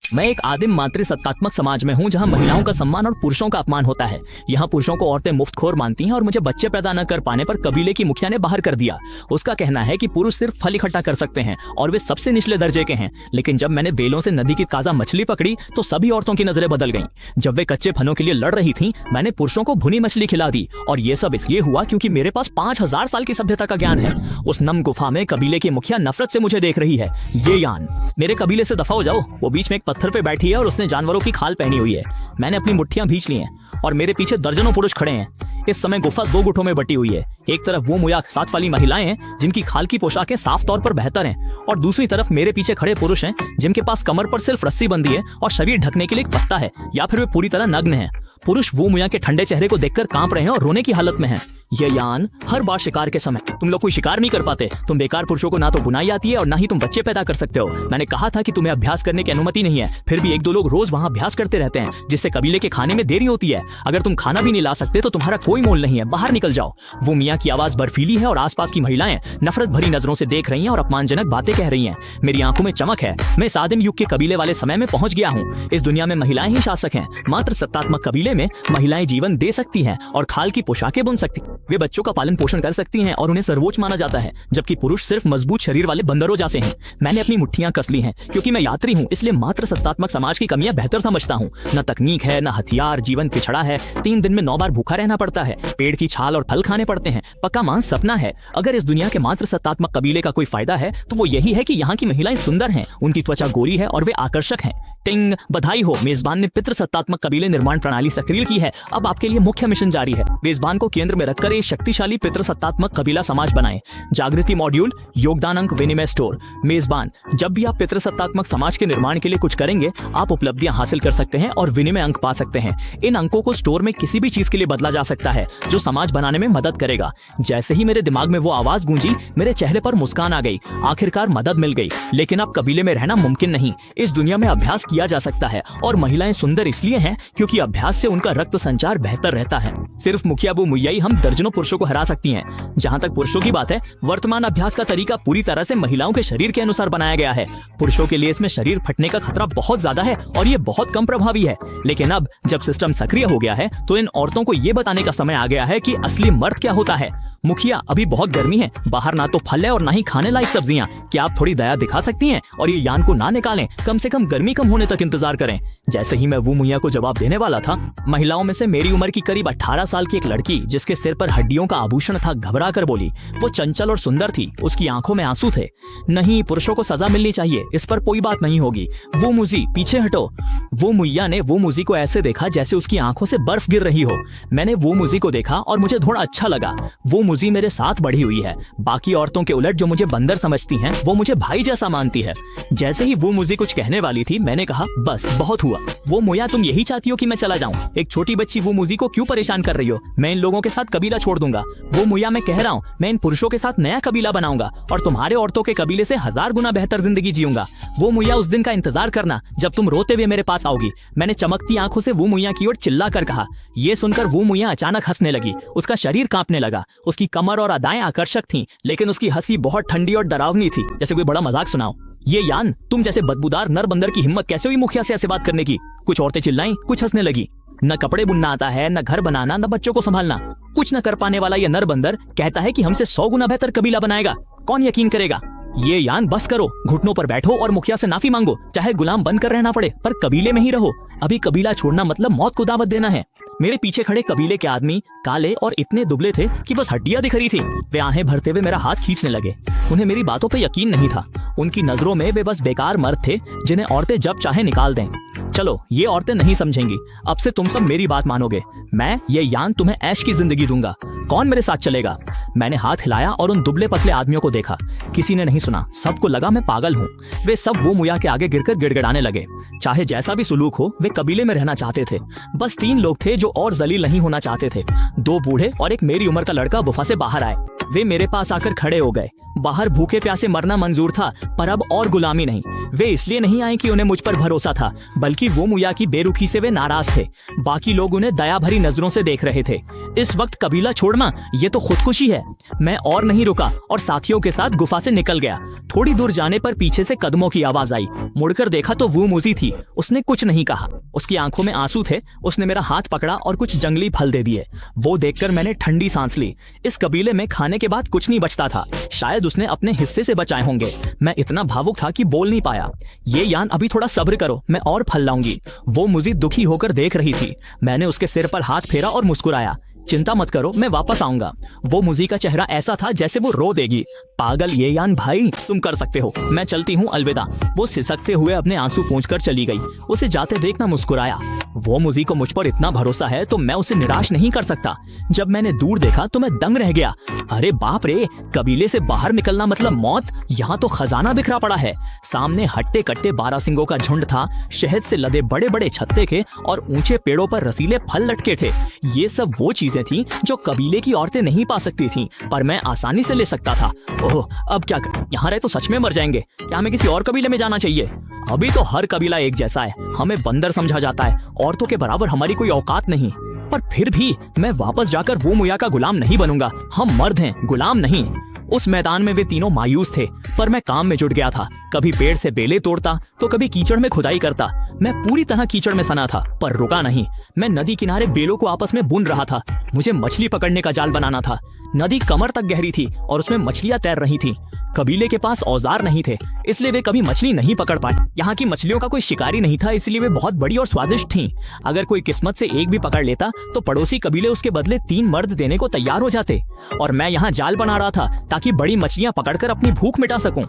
मैं एक आदिम मातृसत्तात्मक समाज में हूँ जहाँ महिलाओं का सम्मान और पुरुषों का अपमान होता है। यहाँ पुरुषों को औरतें मुफ्तखोर मानती हैं और मुझे बच्चे पैदा न कर पाने पर कबीले की मुखिया ने बाहर कर दिया। उसका कहना है कि पुरुष सिर्फ फल इकट्ठा कर सकते हैं और वे सबसे निचले दर्जे के हैं। लेकिन जब मैंने बेलों से नदी की ताजा मछली पकड़ी तो सभी औरतों की नजरें बदल गईं। जब वे कच्चे फलों के लिए लड़ रही थीं, मैंने पुरुषों को भुनी मछली खिला दी और ये सब इसलिए हुआ क्योंकि मेरे पास 5000 साल की सभ्यता का ज्ञान है। उस नम गुफा में कबीले की मुखिया नफरत से मुझे देख रही है। ये यान, मेरे कबीले से दफा हो जाओ। वो बीच में एक पत्थर पे बैठी है और उसने जानवरों की खाल पहनी हुई है। मैंने अपनी मुट्ठियां भींच ली हैं और मेरे पीछे दर्जनों पुरुष खड़े हैं। इस समय गुफा 2 गुटों में बटी हुई है। एक तरफ वो मुया साथ वाली महिलाएं हैं जिनकी खाल की पोशाकें साफ तौर पर बेहतर हैं और दूसरी तरफ मेरे पीछे खड़े पुरुष हैं जिनके पास कमर पर सिर्फ रस्सी बंधी है और शरीर ढकने के लिए एक पत्ता है या फिर वे पूरी तरह नग्न हैं। पुरुष वो मुया के ठंडे चेहरे को देखकर कांप रहे हैं और रोने की हालत में हैं। ये यान, हर बार शिकार के समय तुम लोग कोई शिकार नहीं कर पाते। तुम बेकार पुरुषों को ना तो बुनाई आती है और ना ही तुम बच्चे पैदा कर सकते हो। मैंने कहा था कि तुम्हें अभ्यास करने की अनुमति नहीं है, फिर भी 1-2 लोग रोज वहाँ अभ्यास करते रहते हैं जिससे कबीले के खाने में देरी होती है। अगर तुम खाना भी नहीं ला सकते तो तुम्हारा कोई मोल नहीं है, बाहर निकल जाओ। वो मियाँ की आवाज बर्फीली है और आसपास की महिलाएं नफरत भरी नजरों से देख रही हैं और अपमानजनक बातें कह रही हैं। मेरी आंखों में चमक है। मैं इस आदिम युग के कबीले वाले समय में पहुंच गया हूँ। इस दुनिया में महिलाएं ही शासक हैं। मात्र सत्तात्मक कबीले में महिलाएं जीवन दे सकती हैं और खाल की पोशाकें बुन सकती। वे बच्चों का पालन पोषण कर सकती हैं और उन्हें सर्वोच्च माना जाता है, जबकि पुरुष सिर्फ मजबूत शरीर वाले बंदरों जैसे हैं। मैंने अपनी मुट्ठियां कस ली हैं क्योंकि मैं यात्री हूँ, इसलिए मात्र सत्तात्मक समाज की कमियां बेहतर समझता हूँ। न तकनीक है, न हथियार, जीवन पिछड़ा है। 3 दिन में 9 बार भूखा रहना पड़ता है। पेड़ की छाल और फल खाने पड़ते हैं। पक्का मांस सपना है। अगर इस दुनिया के मात्र सत्तात्मक कबीले का कोई फायदा है तो वो यही है कि यहाँ की महिलाएं सुंदर हैं, उनकी त्वचा गोरी है और वे आकर्षक हैं। टिंग, बधाई हो, मेजबान ने पितृ सत्तात्मक कबीले निर्माण प्रणाली सक्रिय की है। अब आपके लिए मुख्य मिशन जारी है। मेजबान को केंद्र में रखकर एक शक्तिशाली पितृ सत्तात्मक कबीला समाज बनाएं। जागृति मॉड्यूल, योगदान अंक, विनिमय स्टोर। मेजबान, जब भी आप पितृ सत्तात्मक समाज के निर्माण के लिए कुछ करेंगे, आप उपलब्धियां हासिल कर सकते हैं और विनिमय अंक पा सकते हैं। इन अंकों को स्टोर में किसी भी चीज के लिए बदला जा सकता है जो समाज बनाने में मदद करेगा। जैसे ही मेरे दिमाग में वो आवाज गूंजी, मेरे चेहरे पर मुस्कान आ गई। आखिरकार मदद मिल गई। लेकिन अब कबीले में रहना मुमकिन नहीं। इस दुनिया में अभ्यास किया जा सकता है और महिलाएं सुंदर इसलिए हैं क्योंकि अभ्यास से उनका रक्त संचार बेहतर रहता है। सिर्फ मुखिया बू मुया ही हम दर्जनों पुरुषों को हरा सकती हैं। जहां तक पुरुषों की बात है, वर्तमान अभ्यास का तरीका पूरी तरह से महिलाओं के शरीर के अनुसार बनाया गया है। पुरुषों के लिए इसमें शरीर फटने का खतरा बहुत ज्यादा है और ये बहुत कम प्रभावी है। लेकिन अब जब सिस्टम सक्रिय हो गया है तो इन औरतों को ये बताने का समय आ गया है कि असली मर्द क्या होता है। मुखिया, अभी बहुत गर्मी है, बाहर ना तो फल है और ना ही खाने लायक सब्जियां। क्या आप थोड़ी दया दिखा सकती हैं और ये यान को ना निकालें? कम से कम गर्मी कम होने तक इंतजार करें। जैसे ही मैं वो मुया को जवाब देने वाला था, महिलाओं में से मेरी उम्र की करीब 18 साल की एक लड़की, जिसके सिर पर हड्डियों का आभूषण था, घबरा कर बोली। वो चंचल और सुंदर थी। उसकी आंखों में आंसू थे। नहीं, पुरुषों को सजा मिलनी चाहिए, इस पर कोई बात नहीं होगी। वो मुजी, पीछे हटो। वो मुया ने वो मुजी को ऐसे देखा जैसे उसकी आंखों से बर्फ गिर रही हो। मैंने वो मुजी को देखा और मुझे थोड़ा अच्छा लगा। वो मुजी मेरे साथ बढ़ी हुई है। बाकी औरतों के उलट जो मुझे बंदर समझती हैं, वो मुझे भाई जैसा मानती है। जैसे ही वो मुजी कुछ कहने वाली थी, मैंने कहा, बस बहुत हुआ। वो मुया, तुम यही चाहती हो कि मैं चला जाऊं? एक छोटी बच्ची वो मुजी को क्यों परेशान कर रही हो? मैं इन लोगों के साथ कबीला छोड़ दूंगा। वो मुया, मैं कह रहा हूँ, मैं इन पुरुषों के साथ नया कबीला बनाऊंगा और तुम्हारे औरतों के कबीले से 1000 गुना बेहतर जिंदगी जीऊंगा। वो मुया, उस दिन का इंतजार करना जब तुम रोते हुए मेरे पास आओगी। मैंने चमकती आंखों से वो मुया की ओर चिल्ला कर कहा। ये सुनकर वो मुया अचानक हंसने लगी। उसका शरीर कांपने लगा। उसकी कमर और अदाएं आकर्षक थीं, लेकिन उसकी हंसी बहुत ठंडी और डरावनी थी, जैसे कोई बड़ा मजाक सुनाओ। ये यान, तुम जैसे बदबूदार नर बंदर की हिम्मत कैसे हुई मुखिया से ऐसे बात करने की? कुछ औरतें चिल्लाईं, कुछ हंसने लगी। न कपड़े बुनना आता है, न घर बनाना, न बच्चों को संभालना। कुछ न कर पाने वाला ये नर बंदर कहता है कि हमसे 100 गुना बेहतर कबीला बनाएगा। कौन यकीन करेगा? ये यान, बस करो, घुटनों पर बैठो और मुखिया से माफी मांगो। चाहे गुलाम बनकर रहना पड़े, पर कबीले में ही रहो। अभी कबीला छोड़ना मतलब मौत को दावत देना है। मेरे पीछे खड़े कबीले के आदमी काले और इतने दुबले थे कि बस हड्डियां दिख रही थी। वे आहें भरते हुए मेरा हाथ खींचने लगे। उन्हें मेरी बातों पे यकीन नहीं था। उनकी नजरों में वे बस बेकार मर्द थे जिन्हें औरतें जब चाहे निकाल दें। चलो, ये औरतें नहीं समझेंगी। अब से तुम सब मेरी बात मानोगे। मैं, ये यान, तुम्हें ऐश की जिंदगी दूंगा। कौन मेरे साथ चलेगा? मैंने हाथ हिलाया और उन दुबले पतले आदमियों को देखा। किसी ने नहीं सुना। सबको लगा मैं पागल हूँ। वे सब वो मुया के आगे गिरकर गिड़गिड़ाने लगे। चाहे जैसा भी सुलूक हो, वे कबीले में रहना चाहते थे। बस 3 लोग थे जो और जलील नहीं होना चाहते थे। 2 बूढ़े और एक मेरी उम्र का लड़का गुफा से बाहर आए। वे मेरे पास आकर खड़े हो गए। बाहर भूखे प्यासे मरना मंजूर था, पर अब और गुलामी नहीं। वे इसलिए नहीं आए कि उन्हें मुझ पर भरोसा था, बल्कि वो मुया की बेरुखी से वे नाराज थे। बाकी लोग उन्हें दया भरी नजरों से देख रहे थे। इस वक्त कबीला छोड़ना ये तो खुदकुशी है। मैं और नहीं रुका और साथियों के साथ गुफा से निकल गया। थोड़ी दूर जाने पर पीछे से कदमों की आवाज आई। मुड़कर देखा तो वो मूजी थी। उसने कुछ नहीं कहा, उसकी आंखों में आंसू थे। उसने मेरा हाथ पकड़ा और कुछ जंगली फल दे दिए। वो देखकर मैंने ठंडी सांस ली। इस कबीले में खाने के बाद कुछ नहीं बचता था। शायद उसने अपने हिस्से से बचाए होंगे। मैं इतना भावुक था कि बोल नहीं पाया। ये यान, अभी थोड़ा सब्र करो, मैं और फल लाऊंगी। वो मुझे दुखी होकर देख रही थी। मैंने उसके सिर पर हाथ फेरा और मुस्कुराया। चिंता मत करो, मैं वापस आऊंगा। वो मुझी का चेहरा ऐसा था जैसे वो रो देगी। पागल ये यान भाई, तुम कर सकते हो, मैं चलती हूँ, अलविदा। वो सिसकते हुए अपने आंसू पोंछकर चली गई। उसे जाते देखना मुस्कुराया। वो मुझी को मुझ पर इतना भरोसा है तो मैं उसे निराश नहीं कर सकता। जब मैंने दूर देखा तो मैं दंग रह गया। अरे बाप रे, कबीले से बाहर निकलना मतलब मौत। यहाँ तो खजाना बिखरा पड़ा है। सामने हट्टे कट्टे बारहसिंगों का झुंड था। शहद से लदे बड़े बड़े छत्ते थे और ऊंचे पेड़ों पर रसीले फल लटके थे। ये सब वो चीजें थीं जो कबीले की औरतें नहीं पा सकती थीं, पर मैं आसानी से ले सकता था। ओह, अब क्या कर? यहाँ रहे तो सच में मर जाएंगे। क्या हमें किसी और कबीले में जाना चाहिए? अभी तो हर कबीला एक जैसा है। हमें बंदर समझा जाता है। औरतों के बराबर हमारी कोई औकात नहीं। पर फिर भी मैं वापस जाकर वो मुया का गुलाम नहीं बनूंगा। हम मर्द हैं, गुलाम नहीं। उस मैदान में वे तीनों मायूस थे, पर मैं काम में जुट गया था। कभी पेड़ से बेले तोड़ता तो कभी कीचड़ में खुदाई करता। मैं पूरी तरह कीचड़ में सना था, पर रुका नहीं। मैं नदी किनारे बेलों को आपस में बुन रहा था। मुझे मछली पकड़ने का जाल बनाना था। नदी कमर तक गहरी थी और उसमें मछलियां तैर रही थीं। कबीले के पास औजार नहीं थे, इसलिए वे कभी मछली नहीं पकड़ पाए। यहाँ की मछलियों का कोई शिकारी नहीं था, इसलिए वे बहुत बड़ी और स्वादिष्ट थीं। अगर कोई किस्मत से एक भी पकड़ लेता तो पड़ोसी कबीले उसके बदले 3 मर्द देने को तैयार हो जाते। और मैं यहाँ जाल बना रहा था ताकि बड़ी मछलियां पकड़कर अपनी भूख मिटा सकूं।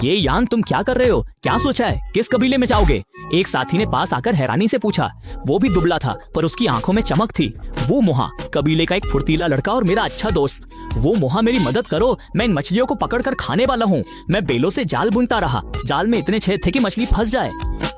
ये यान, तुम क्या कर रहे हो? क्या सोचा है? किस कबीले में जाओगे? एक साथी ने पास आकर हैरानी से पूछा। वो भी दुबला था, पर उसकी आंखों में चमक थी। वो मोहा, कबीले का एक फुर्तीला लड़का और मेरा अच्छा दोस्त। वो मोहा, मेरी मदद करो, मैं इन मछलियों को पकड़कर खाने वाला हूँ। मैं बेलों से जाल बुनता रहा। जाल में इतने छेद थे कि मछली फंस जाए।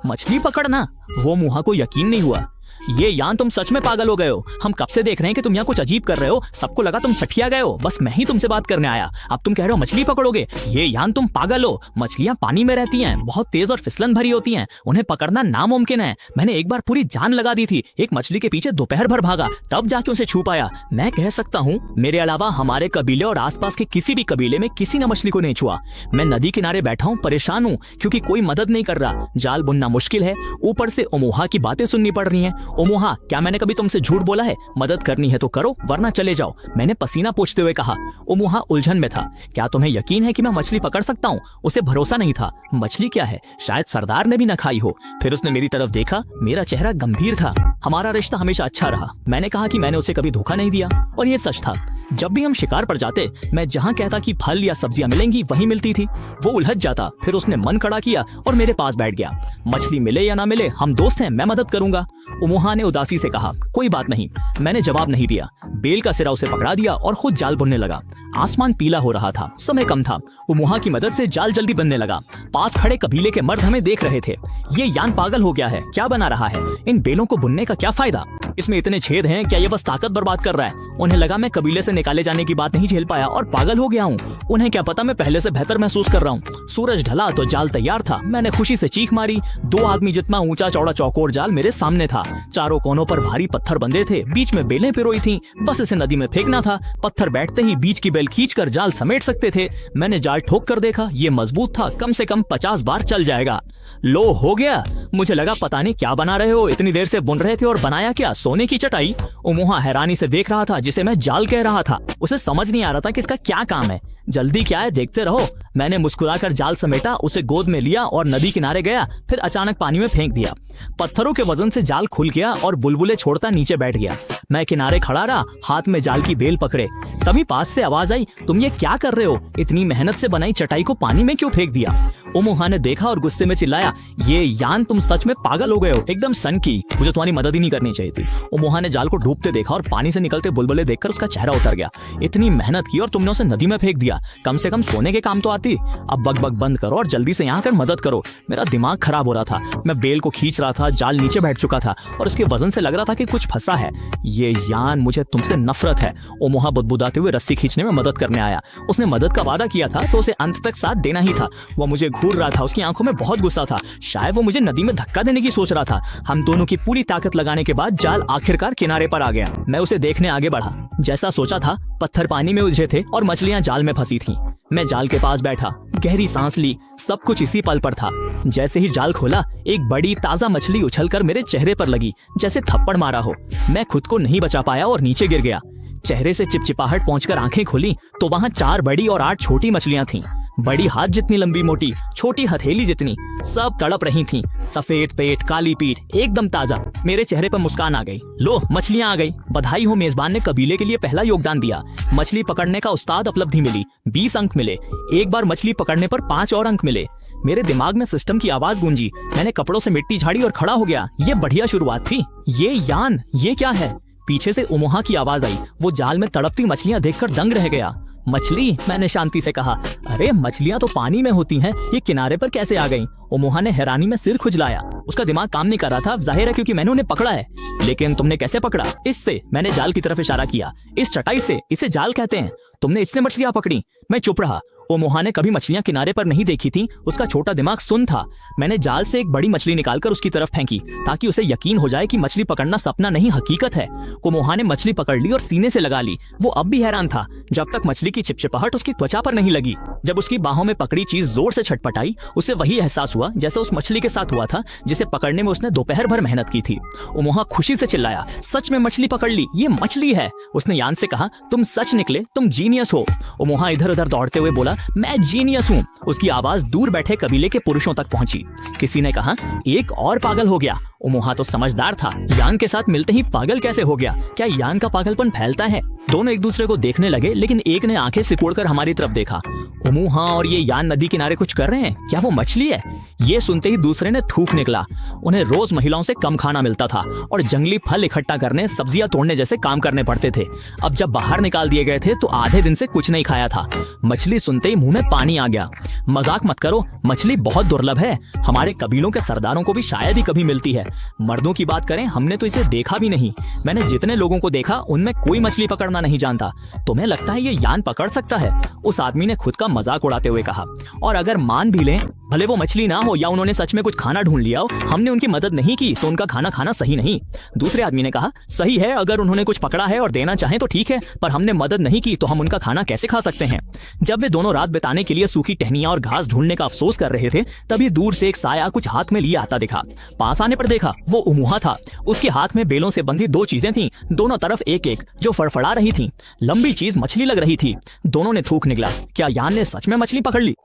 मछली पकड़ना? वो मोहा को यकीन नहीं हुआ। ये यान, तुम सच में पागल हो गए हो। हम कब से देख रहे हैं कि तुम यहाँ कुछ अजीब कर रहे हो। सबको लगा तुम सठिया गए हो। बस मैं ही तुमसे बात करने आया। अब तुम कह रहे हो मछली पकड़ोगे? ये यान, तुम पागल हो। मछलियां पानी में रहती हैं, बहुत तेज और फिसलन भरी होती हैं। उन्हें पकड़ना नामुमकिन है। मैंने एक बार पूरी जान लगा दी थी। एक मछली के पीछे दोपहर भर भागा, तब जाके उसे छू पाया। मैं कह सकता हूँ, मेरे अलावा हमारे कबीले और आसपास के किसी भी कबीले में किसी ने मछली को नहीं छुआ। मैं नदी किनारे बैठा हूँ, परेशान हूँ क्योंकि कोई मदद नहीं कर रहा। जाल बुनना मुश्किल है, ऊपर से ओमोहा की बातें सुननी पड़ रही हैं। ओमोहा, क्या मैंने कभी तुमसे झूठ बोला है? मदद करनी है तो करो, वरना चले जाओ, मैंने पसीना पोंछते हुए कहा। ओमोहा उलझन में था। क्या तुम्हें यकीन है कि मैं मछली पकड़ सकता हूँ? उसे भरोसा नहीं था। मछली क्या है, शायद सरदार ने भी न खाई हो। फिर उसने मेरी तरफ देखा। मेरा चेहरा गंभीर था। हमारा रिश्ता हमेशा अच्छा रहा। मैंने कहा कि मैंने उसे कभी धोखा नहीं दिया, और ये सच था। जब भी हम शिकार पर जाते, मैं जहाँ कहता कि फल या सब्जियां मिलेंगी वहीं मिलती थी। वो उलझ जाता, फिर उसने मन खड़ा किया और मेरे पास बैठ गया। मछली मिले या ना मिले, हम दोस्त हैं, मैं मदद करूंगा। ओमोहा ने उदासी से कहा। कोई बात नहीं। मैंने जवाब नहीं दिया। बेल का सिरा उसे पकड़ा दिया और खुद जाल बुनने लगा। आसमान पीला हो रहा था, समय कम था। ओमोहा की मदद से जाल जल्दी बनने लगा। पास खड़े कबीले के मर्द हमें देख रहे थे। ये यान पागल हो गया है, क्या बना रहा है? इन बेलों को बुनने का क्या फायदा? इसमें इतने छेद हैं, क्या ये बस ताकत बर्बाद कर रहा है? उन्हें लगा मैं कबीले से निकाले जाने की बात नहीं झेल पाया और पागल हो गया हूँ। उन्हें क्या पता, मैं पहले से बेहतर महसूस कर रहा हूँ। सूरज ढला तो जाल तैयार था। मैंने खुशी से चीख मारी। 2 आदमी जितना ऊंचा चौड़ा चौकोर जाल मेरे सामने था। चारों कोनों पर भारी पत्थर बंधे थे, बीच में बेलें पिरोई थीं। बस इसे नदी में फेंकना था। पत्थर बैठते ही बीच की बेल खींचकर जाल समेट सकते थे। मैंने जाल ठोक कर देखा, ये मजबूत था, कम से कम 50 बार चल जाएगा। लो, हो गया। मुझे लगा पता नहीं क्या बना रहे हो, इतनी देर से बुन रहे थे और बनाया क्या? सोने की चटाई? ओमोहा हैरानी से देख रहा था जिसे मैं जाल कह रहा था। उसे समझ नहीं आ रहा था कि इसका क्या काम है। जल्दी क्या है, देखते रहो। मैंने मुस्कुराकर जाल समेटा, उसे गोद में लिया और नदी किनारे गया। फिर अचानक पानी में फेंक दिया। पत्थरों के वजन से जाल खुल गया और बुलबुले छोड़ता नीचे बैठ गया। मैं किनारे खड़ा रहा, हाथ में जाल की बेल पकड़े। तभी पास से आवाज आई, तुम ये क्या कर रहे हो? इतनी मेहनत से बनाई चटाई को पानी में क्यों फेंक दिया? ओमोहा ने देखा और गुस्से में चिल्लाया, ये यान, तुम सच में पागल हो गए हो, एकदम सन की। मुझे तुम्हारी मदद ही नहीं करनी चाहिए थी। ओमोहा ने जाल को डूबते देखा और पानी से निकलते बुलबुले देखकर उसका चेहरा उतर गया। इतनी मेहनत की और तुमने उसे नदी में फेंक दिया, कम से कम सोने के काम तो आती। अब बक बंद करो और जल्दी से यहाँ आकर मदद करो। मेरा दिमाग खराब हो रहा था। मैं बेल को खींच रहा था, जाल नीचे बैठ चुका था और उसके वजन से लग रहा था कि कुछ फंसा है। ये यान, मुझे तुमसे नफरत है। ओमोहा बुदबुदाते हुए रस्सी खींचने में मदद करने आया। उसने मदद का वादा किया था तो उसे अंत तक साथ देना ही था। वह मुझे घूर घूर रहा था, उसकी आंखों में बहुत गुस्सा था। शायद वो मुझे नदी में धक्का देने की सोच रहा था। हम दोनों की पूरी ताकत लगाने के बाद जाल आखिरकार किनारे पर आ गया। मैं उसे देखने आगे बढ़ा। जैसा सोचा था, पत्थर पानी में उलझे थे और मछलियां जाल में फंसी थीं। मैं जाल के पास बैठा, गहरी सांस ली। सब कुछ इसी पल पर था। जैसे ही जाल खोला, एक बड़ी ताजा मछली उछलकर मेरे चेहरे पर लगी, जैसे थप्पड़ मारा हो। मैं खुद को नहीं बचा पाया और नीचे गिर गया। चेहरे से चिपचिपाहट पहुंचकर आंखें खोली तो वहां 4 बड़ी और 8 छोटी मछलियां थीं। बड़ी हाथ जितनी लंबी मोटी, छोटी हथेली जितनी, सब तड़प रही थीं। सफेद पेट, काली पीठ, एकदम ताजा। मेरे चेहरे पर मुस्कान आ गई। लो, मछलियां आ गई। बधाई हो, मेजबान ने कबीले के लिए पहला योगदान दिया। मछली पकड़ने का उस्ताद उपलब्धि मिली। 20 अंक मिले। एक बार मछली पकड़ने पर 5 और अंक मिले। मेरे दिमाग में सिस्टम की आवाज गूंजी। मैंने कपड़ों से मिट्टी झाड़ी और खड़ा हो गया। ये बढ़िया शुरुआत थी। ये यान, ये क्या है? पीछे से उमोहा की आवाज आई। वो जाल में तड़पती मछलियां देखकर दंग रह गया। मछली? मैंने शांति से कहा। अरे, मछलियां तो पानी में होती हैं, ये किनारे पर कैसे आ गईं? उमोहा ने हैरानी में सिर खुजलाया। उसका दिमाग काम नहीं कर रहा था, जाहिर है, क्योंकि मैंने उन्हें पकड़ा है। लेकिन तुमने कैसे पकड़ा? इससे। मैंने जाल की तरफ इशारा किया। इस चटाई से। इसे जाल कहते हैं। तुमने इससे मछलियां पकड़ी? मैं चुप रहा। ओमोहा ने कभी मछलियां किनारे पर नहीं देखी थी। उसका छोटा दिमाग सुन था। मैंने जाल से एक बड़ी मछली निकालकर उसकी तरफ फेंकी ताकि उसे यकीन हो जाए कि मछली पकड़ना सपना नहीं, हकीकत है। ओमोहा ने मछली पकड़ ली और सीने से लगा ली। वो अब भी हैरान था जब तक मछली की चिपचिपाहट उसकी त्वचा पर नहीं लगी। जब उसकी बाहों में पकड़ी चीज जोर से छटपटाई, उसे वही एहसास हुआ जैसे उस मछली के साथ हुआ था जिसे पकड़ने में उसने दोपहर भर मेहनत की थी। ओमोहा खुशी से चिल्लाया, सच में मछली पकड़ ली, ये मछली है। उसने यान से कहा, तुम सच निकले, तुम जीनियस हो। ओमोहा इधर उधर दौड़ते हुए बोला, मैं जीनियस हूँ। उसकी आवाज दूर बैठे कबीले के पुरुषों तक पहुंची। किसी ने कहा, एक और पागल हो गया। ओमोहा तो समझदार था। यान के साथ मिलते ही पागल कैसे हो गया? क्या यान का पागलपन फैलता है? दोनों एक दूसरे को देखने लगे, लेकिन एक ने आंखें सिकोड़कर हमारी तरफ देखा। ओमोहा और ये यान नदी किनारे कुछ कर रहे हैं, क्या वो मछली है? ये सुनते ही दूसरे ने थूक निकला। उन्हें रोज महिलाओं से कम खाना मिलता था और जंगली फल इकट्ठा करने, सब्जियां तोड़ने जैसे काम करने पड़ते थे। अब जब बाहर निकाल दिए गए थे तो आधे दिन से कुछ नहीं खाया था। मछली सुनते ही मुंह में पानी आ गया। मजाक मत करो, मछली बहुत दुर्लभ है। हमारे कबीलों के सरदारों को भी शायद ही कभी मिलती है। मर्दों की बात करें, हमने तो इसे देखा भी नहीं। मैंने जितने लोगों को देखा उनमें कोई मछली पकड़ना नहीं जानता। तुम्हें लगता है ये यान पकड़ सकता है? उस आदमी ने खुद का मजाक उड़ाते हुए कहा। और अगर मान भी लें, भले वो मछली ना हो या उन्होंने सच में कुछ खाना ढूंढ लिया हो, हमने उनकी मदद नहीं की तो उनका खाना खाना सही नहीं। दूसरे आदमी ने कहा, सही है, अगर उन्होंने कुछ पकड़ा है और देना चाहें तो ठीक है, पर हमने मदद नहीं की तो हम उनका खाना कैसे खा सकते हैं? जब वे दोनों रात बिताने के लिए सूखी टहनियां और घास ढूंढने का अफसोस कर रहे थे, तभी दूर से एक साया कुछ हाथ में लिए आता दिखा। पास आने पर देखा वो ओमोहा था। उसके हाथ में बेलों से बंधी 2 चीजें थीं, दोनों तरफ एक एक, जो फड़फड़ा रही थीं। लंबी चीज मछली लग रही थी। दोनों ने थूक निकला। क्या यान ने सच में मछली पकड़ ली?